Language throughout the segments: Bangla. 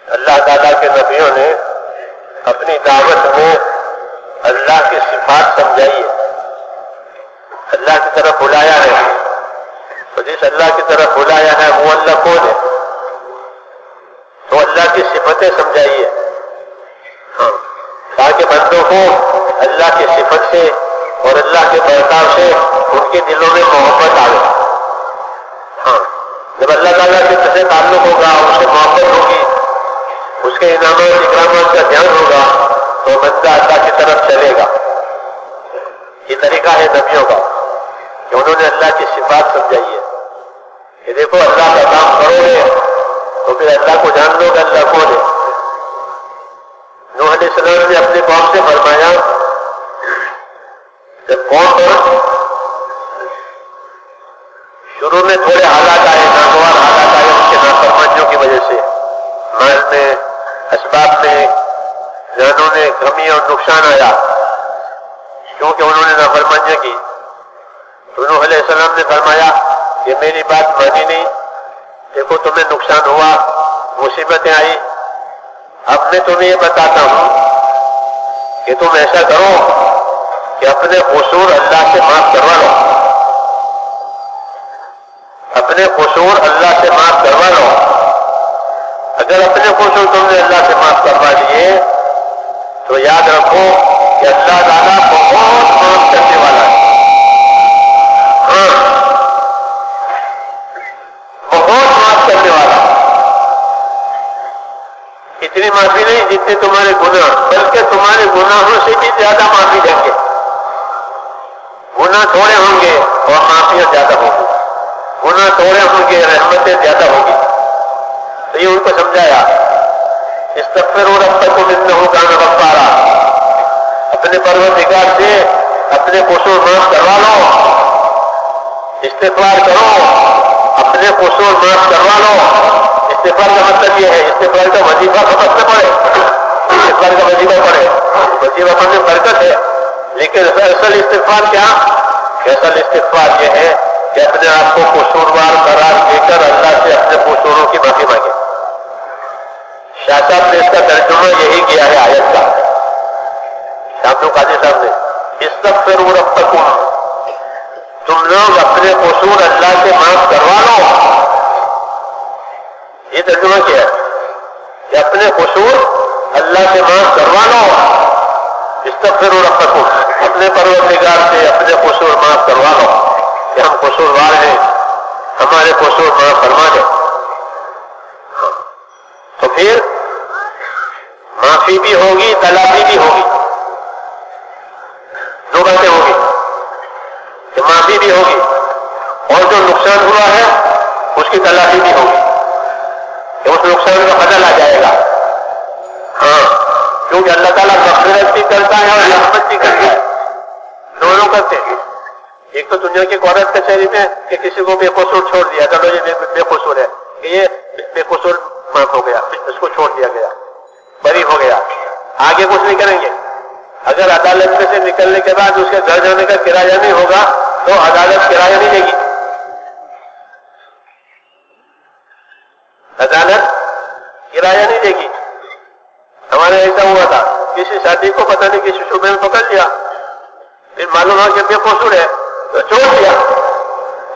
اللہ تعالیٰ کے نبیوں نے اپنی دعوت میں اللہ کی صفات سمجھائی ہے، اللہ کی طرف بلایا ہے. تو جس اللہ کی طرف بلایا ہے وہ اللہ کون ہے؟ تو اللہ کی صفتیں سمجھائی ہے. ہاں، تاکہ بندوں کو اللہ کی صفت سے اور اللہ کے برتاؤ سے ان کے دلوں میں محبت آئے. ہاں، جب اللہ تعالیٰ سے تعلق ہوگا، اس سے محبت ہوگی، اس کے انعامات اکرامات کا دھیان ہوگا، تو بندہ اللہ کی طرف چلے گا. یہ طریقہ ہے نبیوں کا کہ انہوں نے اللہ کی صفات سمجھائی ہے کہ دیکھو اللہ کا کام کرو گے تو پھر اللہ کو جان لو کہ اللہ کون ہے. نوح علیہ السلام نے اپنے قوم سے فرمایا، جب قوم پر شروع میں تھوڑے حالات آئے، ناگوار حالات آئے ان کے نافرمانیوں کی وجہ سے، مال میں، اسباب میں، جانوں میں کمی اور نقصان آیا کیونکہ انہوں نے نافرمانیاں کی. تو نوح علیہ السلام نے فرمایا کہ میری بات مانی نہیں، دیکھو تمہیں نقصان ہوا، مصیبتیں آئی، اب میں تمہیں یہ بتاتا ہوں کہ تم ایسا کرو کہ اپنے قصور اللہ سے معاف کروا لو، اپنے قصور اللہ سے معاف کروا لو. اگر اپنے قصور تم نے اللہ سے معاف کروا لیے تو یاد رکھو کہ اللہ تعالیٰ بہت معاف کرنے والا ہے. ہاں، بہت معاف کرنے والا. اتنی معافی نہیں جتنے تمہارے گناہ، بلکہ تمہارے گناہوں سے بھی زیادہ معافی دیں گے. گناہ تھوڑے ہوں گے اور معافیاں زیادہ ہوں گی، گناہ تھوڑے ہوں گے رحمتیں زیادہ ہوگی. تو یہ ان کو سمجھایا، استغفروا ربکم انہ کان غفارا، اپنے پروردگار سے اپنے قصور معاف کروا لو، استغفار کرو، اپنے قصور معاف کروا لو. استغفار کا مطلب یہ ہے، استغفار کا وظیفہ سمجھنا پڑے، استغفار کا وظیفہ پڑے، وظیفہ پڑھنے برکت ہے. لیکن اصل استغفار کیا؟ اصل استغفار یہ ہے کہ اپنے آپ کو قصوروار قرار دے کر اللہ سے اپنے قصوروں کی معافی مانگے. شاہ صاحب نے اس کا ترجمہ یہی کیا ہے آیت کا. شاہ قاضی صاحب نے استغفروا ربکم، تم لوگ اپنے قصور اللہ سے معاف کروا لو. یہ ترجمہ کیا ہے کہ اپنے قصور اللہ سے معاف کروا لو. استغفروا ربکم، اپنے پروردگار سے اپنے قصور معاف کروا لو کہ ہم قصوروار ہیں، ہمارے قصور معاف فرما دیں. تو پھر معافی بھی ہوگی، تلافی بھی ہوگی. دو باتیں ہوگی کہ معافی بھی ہوگی اور جو نقصان ہوا ہے اس کی تلافی بھی ہوگی کہ اس نقصان کا بدل آ جائے گا. ہاں، کیونکہ اللہ تعالیٰ مغفرت بھی کرتا ہے اور رحمت بھی کرتا ہے، دونوں کرتے ہیں. ایک تو دنیا کی عورت کچہری میں کہ کسی کو بے قصور چھوڑ دیا، چلو یہ بے قصور ہے، کہ یہ بے قصور معاف ہو گیا، اس کو چھوڑ دیا گیا، بری ہو گیا، آگے کچھ نہیں کریں گے. اگر عدالت میں سے نکلنے کے بعد اس کے گھر جانے کا کرایہ نہیں ہوگا تو عدالت کرایہ نہیں دے گی. عدالت کرایہ نہیں دے گی. ہمارے ایسا ہوا تھا، کسی شادی کو پتہ نہیں کسی شعبے میں پکڑ لیا، پھر معلوم ہوا کہ بے قصور ہے تو چھوڑ دیا.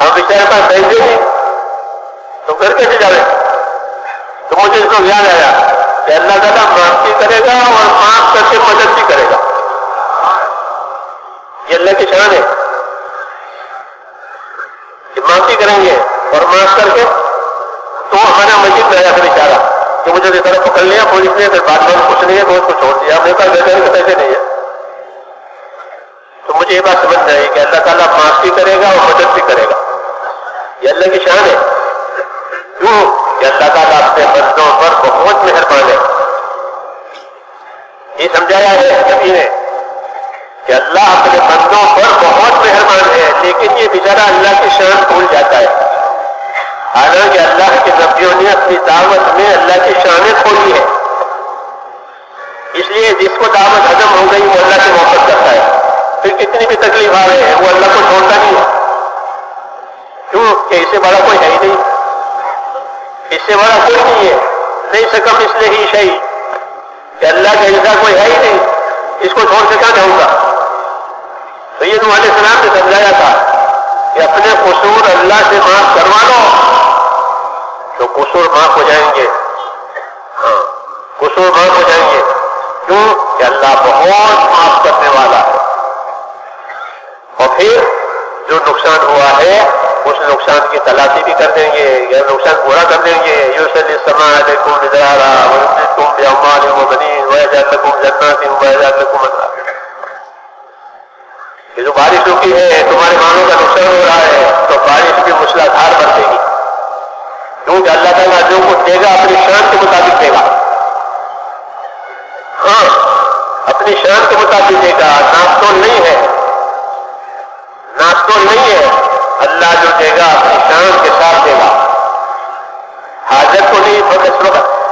ہم بیچارے پاس پیسے نہیں تو گھر کیسے جاوے. تو مجھے اس کو یاد آیا کہ اللہ تعالیٰ معاف بھی کرے گا اور معاف کر کے مدد بھی کرے گا. یہ اللہ کی شان ہے کہ معافی کریں گے اور معاف کر کے. تو ہمارا مسجد میں آیا پھر اشارہ کہ مجھے اس طرح پکڑ لیا پولیس نے، پھر بعد میں کچھ نہیں ہے تو اس کو چھوڑ دیا، میرے پاس گھر کے پیسے نہیں ہے. تو مجھے یہ بات سمجھ میں آئی کہ اللہ تعالیٰ معاف بھی کرے گا اور مدد بھی کرے گا. یہ اللہ کی شان ہے. کیوں کہ اللہ تعالیٰ اپنے بندوں پر بہت مہربان ہے. یہ سمجھایا ہے نبی نے کہ اللہ اپنے بندوں پر بہت مہربان ہے، لیکن یہ بیچارہ اللہ کی شان بھول جاتا ہے. حالانکہ اللہ کے نبیوں نے اپنی دعوت میں اللہ کی شانیں کھولی ہے. اس لیے جس کو دعوت ہضم ہو گئی وہ اللہ سے محبت کرتا ہے، پھر کتنی بھی تکلیف آ رہے ہیں وہ اللہ کو چھوڑتا نہیں ہے. کیوں کہ اس سے بڑا کوئی ہے ہی نہیں، اس سے بڑا کوئی نہیں ہے. नहीं सकम इसलिए ही सही कि अल्लाह का ऐसा कोई है ही नहीं, इसको छोड़ के क्या जाऊंगा। तो ये नूह अलैहिस्सलाम ने समझाया था कि अपने कसूर अल्लाह से माफ करवा लो तो कसूर माफ हो जाएंगे। हाँ, कसूर माफ हो जाएंगे। क्यों? कि अल्लाह बहुत माफ करने वाला है। और फिर जो नुकसान हुआ है उस नुकसान की तलाशी भी कर देंगे, या नुकसान पूरा कर देंगे। युरसिल समाअलैकुम मिदरारा वयुमदिदकुम बिअम्वालिन व बनीन वयजअल लकुम जन्नातिन वयजअल लकुम अनहारा। ये जो बारिश रुकी है, तुम्हारे मालों का नुकसान हो रहा है, तो बारिश भी मूसलाधार बरसेगी। क्योंकि अल्लाह ताला जो कुछ देगा अपनी शान के मुताबिक देगा। हाँ, अपनी शान के मुताबिक देगा, नापतोल नहीं है, नापतोल नहीं है। अल्लाह जो देगा अपनी शान के साथ देगा। हाजत को नहीं,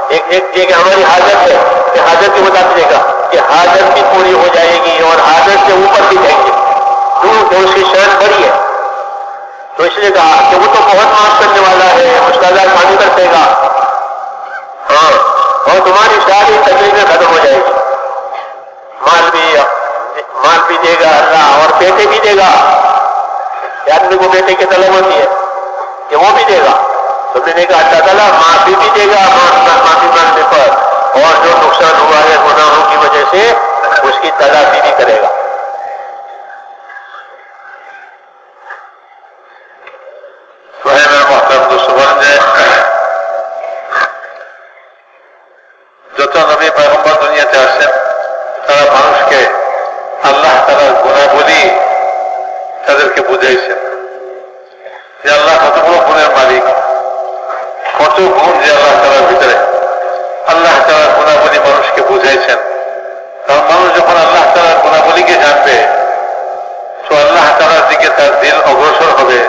एक जगह हमारी हाजत है कि हाजत के मुताबिक देगा कि हाजत भी पूरी हो जाएगी और हाजत से ऊपर भी जाएंगे। क्यों? तो उसकी शान बड़ी है। तो इसलिए कहा कि वो तो बहुत माफ करने वाला है, मुश्किल पानी कर देगा। हाँ, और तुम्हारी सारी तकलीफें खत्म हो जाएगी। माल भी देगा अल्लाह और बेटे भी देगा। आदमी को बेटे की तलब होती है कि वो भी देगा। तुमने कहा अल्लाह ताला माफी भी देगा माफी मांगने पर, और जो नुकसान हुआ है गुनाहों की वजह से उसकी तलाशी भी करेगा। যত নবী পয়গম্বর দুনিয়াতে আসেন তারা মানুষকে আল্লাহ তাআলার গুণাবলী তাদেরকে বুঝাইছেন যে আল্লাহ কত বড় গুণের মালিক, কত গুণ যে আল্লাহ তাআলার ভিতরে। আল্লাহ তাআলার গুণাবলী মানুষকে বুঝাইছেন। কারণ মানুষ যখন আল্লাহ তাআলার গুণাবলীকে জানবে তো আল্লাহ তাআলার দিকে তার দিল অগ্রসর হবে,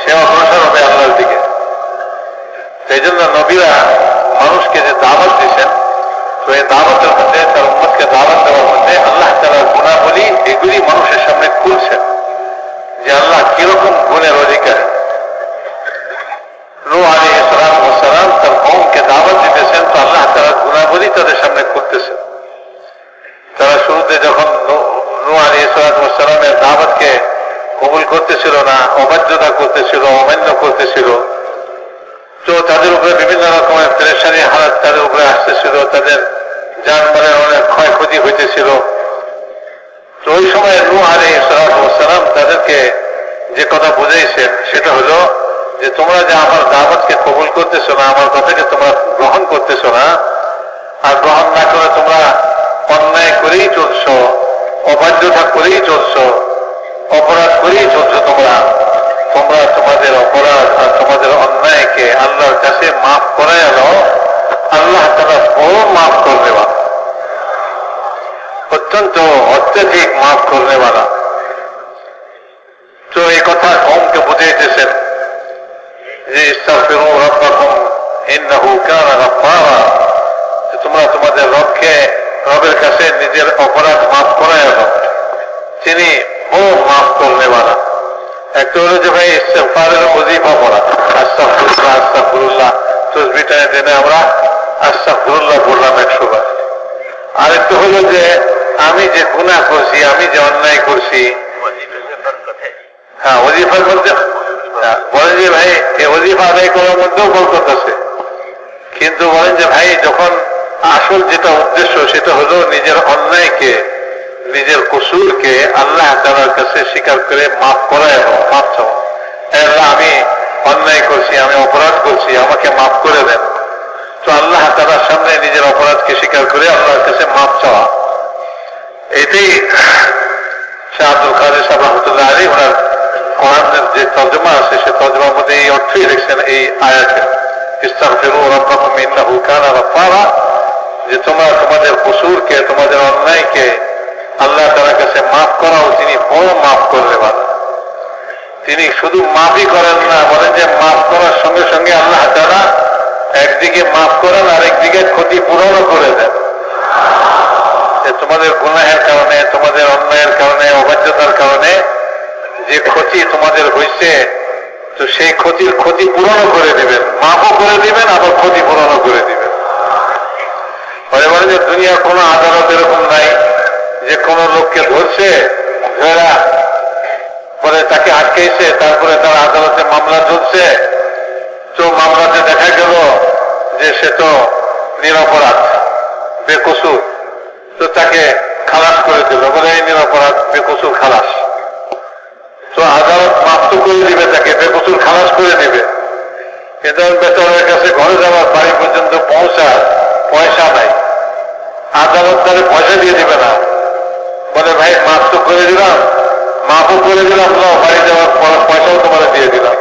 সে অগ্রসর হবে আল্লাহর দিকে। সেই জন্য নবীরা মানুষকে যে দাওয়াত দিয়েছেন, তো এই দাওয়াতের মধ্যে তার উম্মতকে দাওয়াত দেওয়ার মধ্যে আল্লাহ তাআলার গুণাবলী এগুলি মানুষের সামনে খুলছেন যে আল্লাহ কিরকম গুণের অধিকার। নূহ আলাইহিস সালাম তার কওমকে দাওয়াত দিতেছেন, তো আল্লাহ তাআলার গুণাবলী তাদের সামনে খুলতেছেন। তারা শুরুতে যখন নূহ আলাইহিস সালামের দাওয়াতকে কবুল করতেছিল না, অবাধ্যতা করতেছিল, অমান্য করতেছিল, তো তাদের উপরে বিভিন্ন রকমের পেরেশানি হালাত তাদের উপরে আসতেছিল, তাদের জানমালের অনেক ক্ষয়ক্ষতি হইতেছিল। তো ওই সময় নূহ আলাইহিস সালাম তাদেরকে যে কথা বুঝাইছেন সেটা হলো যে তোমরা যে আমার দাওয়াতকে কবুল করতেছো না, আমার কথাকে তোমরা গ্রহণ করতেছো না, আর গ্রহণ না করে তোমরা অন্যায় করেই চলছো, অবাধ্যতা করেই চলছো, অপরাধ করেই চলছো, তোমরা তোমাদের অপরাধ আর তোমাদের অন্যায়কে আল্লাহর কাছে মাফ করায় নাও। আল্লাহ তাআলা বড় মাফ করনেওয়ালা, অত্যন্ত অত্যধিক মাফ করনেওয়ালা। তো এই কথা কওমকে বুঝাইতেছেন যে ইস্তাগফিরু রাব্বাকুম ইন্নাহু কানা গাফফারা, তোমরা তোমাদের রবের কাছে নিজের অপরাধ মাফ করায় নাও, তিনি বড় মাফ করনেওয়ালা। একটা হলো যে ভাই ইস্তিগফারের ওজিফা পড়া, আস্তাগফিরুল্লাহ আস্তাগফিরুল্লাহ, তাসবিহটা জেনে আমরা আস্তাগফিরুল্লাহ বললাম 100 বার। আরেকটা হলো যে আমি যে গুনাহ করছি, আমি যে অন্যায় করছি, হ্যাঁ ওজিফার মধ্যে বলেন যে ভাই এই ওজিফা আদায় করার মধ্যেও বরকত আছে, কিন্তু বলেন যে ভাই যখন আসল যেটা উদ্দেশ্য সেটা হলো নিজের অন্যায়কে, নিজের কসুরকে আল্লাহ তাআলার কাছে স্বীকার করে মাফ করায়, মাফ চাও। আল্লাহ আমি অন্যায় করছি, আমি অপরাধ করছি, আমাকে মাফ করে দেন। তো আল্লাহ তাআলার সামনে নিজের অপরাধকে স্বীকার করে আল্লাহর কাছে মাফ চাওয়া, এটাই শাহ আব্দুল কাদের সাহেব রহমতুল্লাহ আলাইহি ওনার কোরআনের যে তর্জমা আছে সে তর্জমার মধ্যে এই অর্থই লিখছেন এই আয়াতে, ইস্তাগফিরু রাব্বাকুম ইন্নাহু কানা গাফফারা, যে তোমরা তোমাদের কসুরকে, তোমাদের অন্যায়কে আল্লাহ তাআলার কাছে মাফ করাও, তিনি বড় মাফ করনেওয়ালা। তিনি শুধু মাফই করেন না, বলেন যে মাফ করার সঙ্গে সঙ্গে আল্লাহ তাআলা একদিকে মাফ করেন আর একদিকে ক্ষতিপূরণও করে দেন। যে তোমাদের গুনাহের কারণে, তোমাদের অন্যায়ের কারণে, অবাধ্যতার কারণে যে ক্ষতি তোমাদের হয়েছে, তো সেই ক্ষতির ক্ষতিপূরণও করে দিবেন, মাফও করে দিবেন, আবার ক্ষতিপূরণও করে দিবেন। কাছে দুনিয়ার কোন আদালত এরকম নাই যে কোন লোককে ধরছে, ধরা পরে তাকে আটকেছে, তারপরে তার আদালতে মামলা চলছে, তো মামলাতে দেখা গেল যে সে তো নিরপরাধ, বেকসুর, তো তাকে খালাস করে দিল, বলে এই নিরপরাধ, বেকসুর, খালাস। তো আদালত মাফ তো করে দিবে, তাকে বেকসুর খালাস করে দিবে, কিন্তু বেতনের কাছে ঘরে যাওয়ার বাড়ি পর্যন্ত পৌঁছার পয়সা নাই। আদালত তাদের পয়সা দিয়ে দিবে না, বলে ভাই মাফ তো করে দিলাম, মাফও করে দিলাম, বাড়ি যাওয়ার পয়সাও তোমার দিয়ে দিলাম।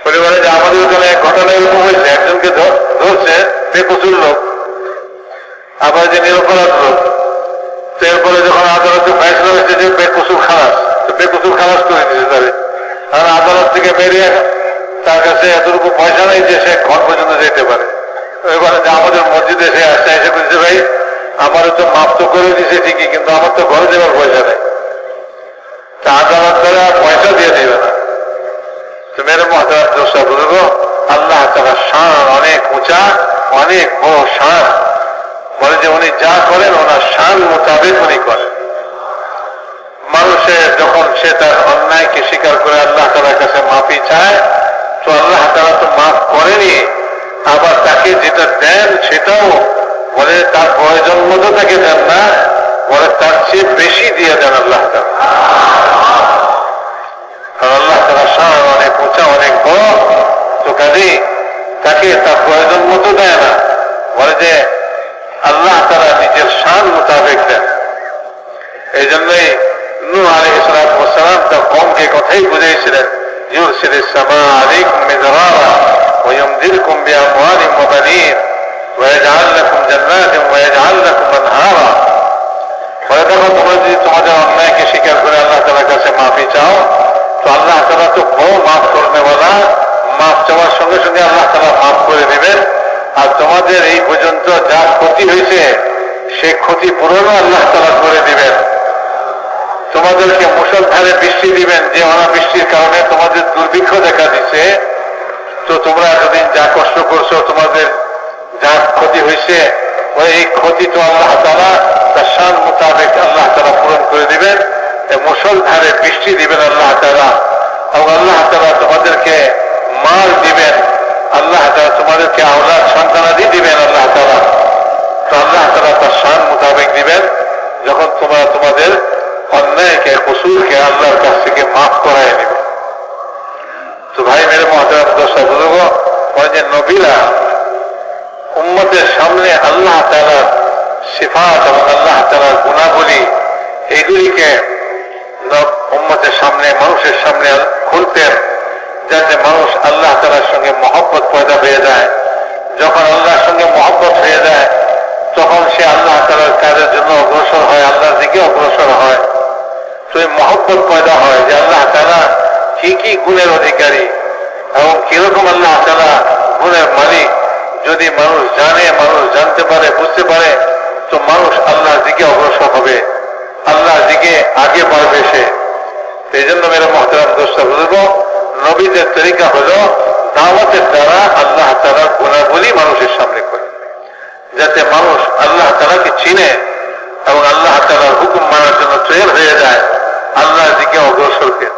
পরিবারে যে আমাদের ওখানে ঘটনা এরকম হয়েছে, একজনকে ধরছে বেকসুর লোক, আবার যে নিরপরাধ লোক, তো এরপরে যখন আদালতে ফয়সালা হয়েছে যে বেকসুর খালাস, তো বেকসুর খালাস করে দিয়েছে তাদের। কারণ আদালত থেকে বেরিয়ে তার কাছে এতটুকু পয়সা নেই যে সে ঘর পর্যন্ত যেতে পারে। এবারে যে আমাদের মসজিদে সে আসতে এসে বলছে ভাই আমারও তো মাফ তো করে দিয়েছে ঠিকই, কিন্তু আমার তো ঘরে যাওয়ার পয়সা নেই। তা আদালত তারা পয়সা দিয়ে দিবে না। তো মেরে মহতারাম দোষা বুঝবো, আল্লাহ তাআলার শান অনেক উঁচা, অনেক বড় শান। বলে যে উনি যা করেন ওনার শান মোতাবেক উনি করেন। মানুষের যখন সে তার অন্যায়কে স্বীকার করে আল্লাহ তাআলার কাছে মাফি চায়, তো আল্লাহ তাআলা তো মাফ করেনি, আবার তাকে যেটা দেন সেটাও বলে তার প্রয়োজন মতো তাকে দেন না, বলে তার চেয়ে বেশি দিয়ে দেন আল্লাহ তাআলা। আল্লাহ তাআলার শান অনেক উঁচা, অনেক বড়, তো কাজেই তাকে তার প্রয়োজন মতো দেয় না, বলে যে আল্লাহ তাআলা নিজের শান মোতাবেক দেন। এই জন্যই নূহ আলাইহিস সালাতু ওয়াস সালাম তার কওমকে কথাই বুঝিয়েছিলেন, ইউরসিলিস সামা আলাইকুম মিদরারা ওয়া ইউমদিরকুম বিআমওয়ালিন ওয়া বানিন ওয়া ইয়াজআল লাকুম জান্নাতিন ওয়া ইয়াজআল লাকুম আনহারা। বলে দেখো তোমরা যদি তোমাদের অন্যায়কে স্বীকার করে আল্লাহ তাআলার কাছে মাফি চাও, তো আল্লাহ তাআলা তো বড় মাফ করনেওয়ালা, মাফ চাওয়ার সঙ্গে সঙ্গে আল্লাহ তাআলা মাফ করে দিবেন। আর তোমাদের এই পর্যন্ত যা ক্ষতি হয়েছে সেই ক্ষতি পূরণও আল্লাহ তাআলা করে দিবেন। তোমাদেরকে মুষলধারে বৃষ্টি দিবেন, যে অনাবৃষ্টির কারণে তোমাদের দুর্ভিক্ষ দেখা দিচ্ছে, তো তোমরা এতদিন যা কষ্ট করছো, তোমাদের যা ক্ষতি হয়েছে, এই ক্ষতি তো আল্লাহ তাআলা তার শান মোতাবেক আল্লাহ তাআলা পূরণ করে দিবেন। মুষলধারে বৃষ্টি দিবেন আল্লাহ তাআলা, এবং আল্লাহ তাআলা তোমাদেরকে মাল দিবেন, আল্লাহ তাআলা তোমাদেরকে আওলাদ সন্তানাদি দিবেন আল্লাহ তাআলা। তো আল্লাহ তাআলা তার শান মোতাবেক দিবেন যখন তোমরা তোমাদের অন্যায়কে, কসুরকে আল্লাহর কাছ থেকে মাফ করায় নেবে। তো ভাই মেরে মহতারাম দোষা বুঝবো, যে নবীরা উম্মতের সামনে আল্লাহ তাআলার সিফাত এবং আল্লাহ তাআলার গুণাবলী এগুলিকে উম্মতের সামনে, মানুষের সামনে খুলতেন, যাতে মানুষ আল্লাহ তাআলার সঙ্গে মহব্বত পয়দা হয়ে যায়। যখন আল্লাহর সঙ্গে মহব্বত হয়ে যায়, তখন সে আল্লাহ তাআলার কাজের জন্য অগ্রসর হয়, আল্লাহর দিকে অগ্রসর হয়। তো এই মহব্বত পয়দা হয় যে আল্লাহ তাআলা কি কি গুণের অধিকারী এবং কিরকম আল্লাহ তাআলা গুণের মালিক। যদি মানুষ জানে, মানুষ জানতে পারে, বুঝতে পারে, তো মানুষ আল্লাহর দিকে অগ্রসর হবে, আল্লাহর দিকে আগে বাড়বে সে। এই জন্য মেরে মহতারাম দোষটা বুঝবো, নবীদের তরিকা হলো দাওয়াতের দ্বারা আল্লাহ তাআলার গুণাবলী মানুষের সামনে করে, যাতে মানুষ আল্লাহ তাআলাকে চিনে এবং আল্লাহ তাআলার হুকুম মানার জন্য তৈরি হয়ে যায়, আল্লাহর দিকে অগ্রসর করে।